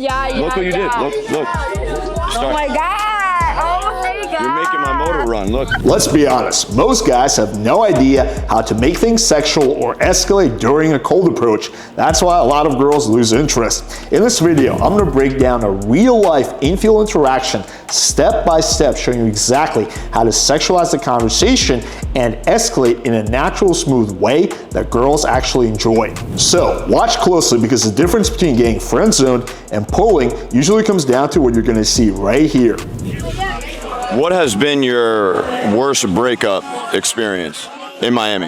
Yeah. Look what you did. Look. Oh my God. Oh my God. You're making my motor run. Look. Let's be honest, most guys have no idea how to make things sexual or escalate during a cold approach. That's why a lot of girls lose interest. In this video, I'm going to break down a real-life infield interaction step by step, showing you exactly how to sexualize the conversation and escalate in a natural, smooth way that girls actually enjoy. So watch closely, because the difference between getting friend-zoned and pulling usually comes down to what you're going to see right here. What has been your worst breakup experience in Miami?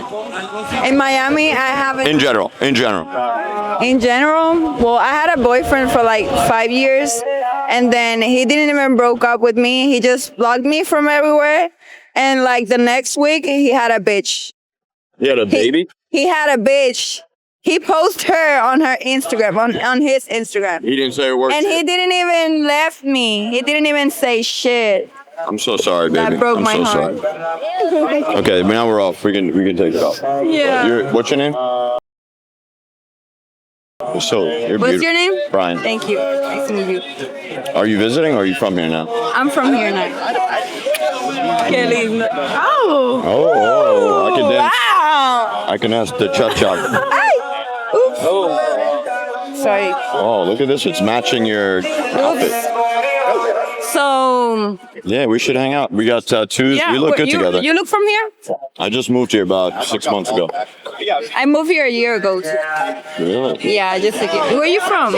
In Miami, I haven't. In general. In general, well, I had a boyfriend for like 5 years, and then he didn't even broke up with me. He just blocked me from everywhere. And like the next week, he had a bitch. He had a baby? He had a bitch. He posted her on her Instagram, on his Instagram. He didn't say a word. And he didn't even left me. He didn't even say shit. I'm so sorry, baby. That broke I'm my so heart. sorry. Okay, now we're off. We can take it off. Yeah. What's your name? What's your name? Brian. Thank you. Nice to meet you. Are you visiting or are you from here now? I'm from here now. Kelly. Oh. Oh, I can dance. Wow. I can ask the cha-cha. Oops. Oh. Sorry. Oh, look at this. It's matching your outfit. So. Yeah, we should hang out. We got tattoos. Yeah, we look good together. You look from here? I just moved here about 6 months ago. I moved here a year ago. Really? Yeah, just like where are you from?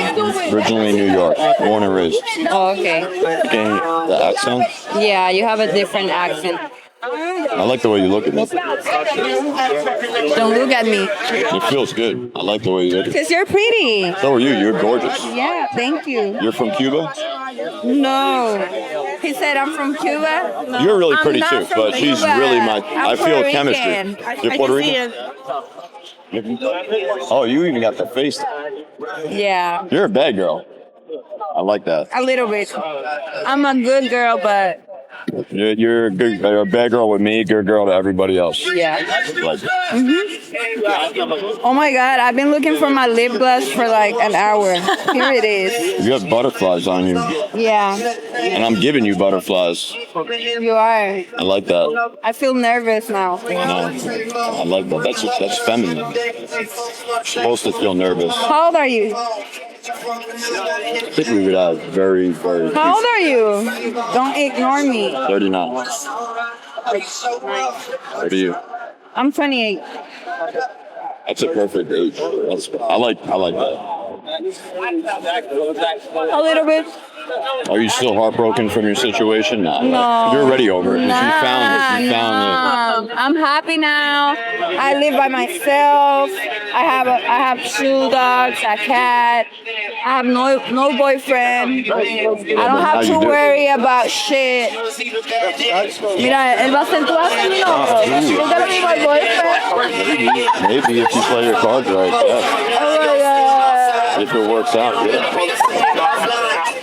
Originally New York, born and raised. Oh, okay. Again, the accent. Yeah, you have a different accent. I like the way you look at me. Don't look at me. It feels good. I like the way you look at me. Because you're pretty. So are you. You're gorgeous. Yeah, thank you. You're from Cuba? No. He said I'm from Cuba. No. You're really I'm pretty not too, from but she's Cuba. really my. I'm I feel Puerto chemistry. Rican. You're Puerto Rican? Oh, you even got the face. Yeah. You're a bad girl. I like that. A little bit. I'm a good girl, but You're a good, you're a bad girl with me, good girl to everybody else. yeah. Like, Oh my God, I've been looking for my lip gloss for like an hour. Here it is. you have butterflies on you, Yeah, and I'm giving you butterflies. you are. I like that. I feel nervous now. No, I like that. That's feminine. You're supposed to feel nervous. How old are you? I think we would have very, very. How old are you? Don't ignore me. 39. What are you? I'm 28. That's a perfect age. I like that. A little bit. Are you still heartbroken from your situation? Nah. No. You're already over it. You found it. You found No. I'm happy now. I live by myself. I have 2 dogs, a cat. I have no boyfriend. I don't have to worry about shit. Mira, él va a acentuar su nombre. Yo te lo digo al boyfriend. Maybe if you play your cards right. Yeah. Oh my God. If it works out, yeah.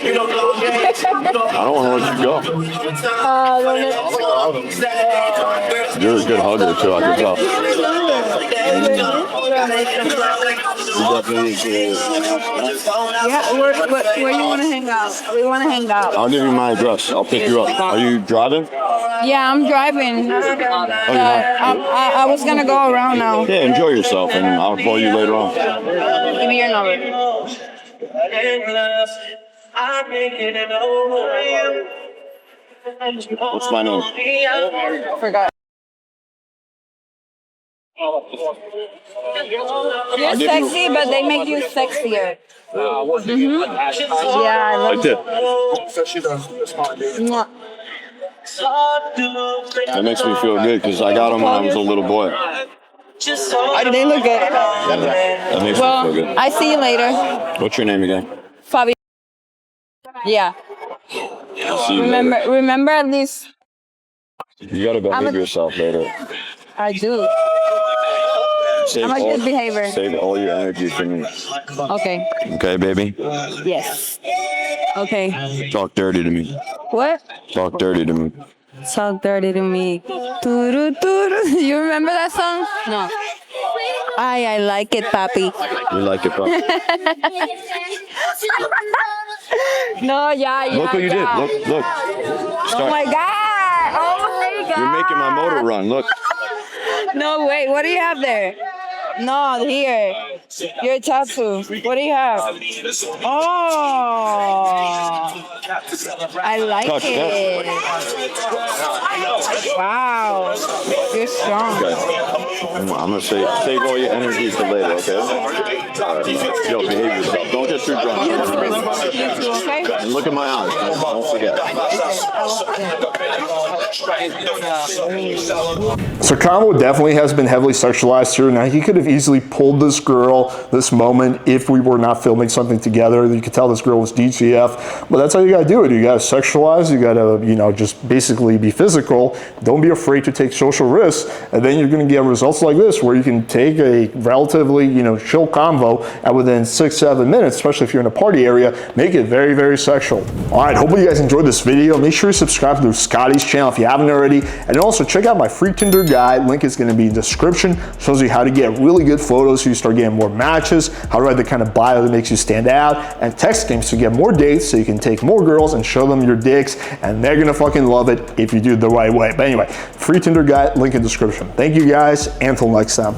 I don't want to let you go. You're a good hugger too, I can tell. Yeah, where you want to hang out? We want to hang out. I'll give you my address. I'll pick you up. Are you driving? Yeah, I'm driving. I was gonna go around now. Yeah, enjoy yourself, and I'll call you later on. Give me your number. What's my name? Forgot. You're sexy, but they make you sexier. Yeah, I love Like it. that makes me feel good because I got them when I was a little boy. They look good. That makes me feel good. I see you later. What's your name again? Fabi. Yeah. See you later. Remember at least. You gotta behave yourself later. I do. I'm a good behavior. Save all your energy for me. Okay. Okay, baby? Yes. Okay. Talk dirty to me. What? Talk dirty to me. Talk dirty to me. Turu, turu. You remember that song? No. I like it, papi. You like it, bro? No, yeah. Look what you did. Look. Oh my god! Oh my god! You're making my motor run. Look. No, wait. What do you have there? No, here. Your tattoo. What do you have? Oh, I like Touch it. Wow, you're strong. Okay. I'm gonna save all your energy for later, okay? Yo, behave yourself. Don't get too drunk. You too, okay? And look at my eyes. Don't forget. So convo definitely has been heavily sexualized here. Now he could have easily pulled this girl, this moment, if we were not filming something together. You could tell this girl was DTF, but that's how you gotta do it. You gotta sexualize, you gotta, just basically be physical. Don't be afraid to take social risks, and then you're gonna get results like this, where you can take a relatively, chill convo, and within 6-7 minutes, especially if you're in a party area, make it very, very sexual. All right, hopefully you guys enjoyed this video. Make sure you subscribe to Scotty's channel if you haven't already, and also check out my free Tinder guide. Link is gonna be in the description. Shows you how to get really good photos so you start getting more matches, how to write the kind of bio that makes you stand out, and text games to get more dates so you can take more girls and show them your dicks, and they're gonna fucking love it if you do it the right way. But anyway, free Tinder guide, link in description. Thank you guys, and until next time.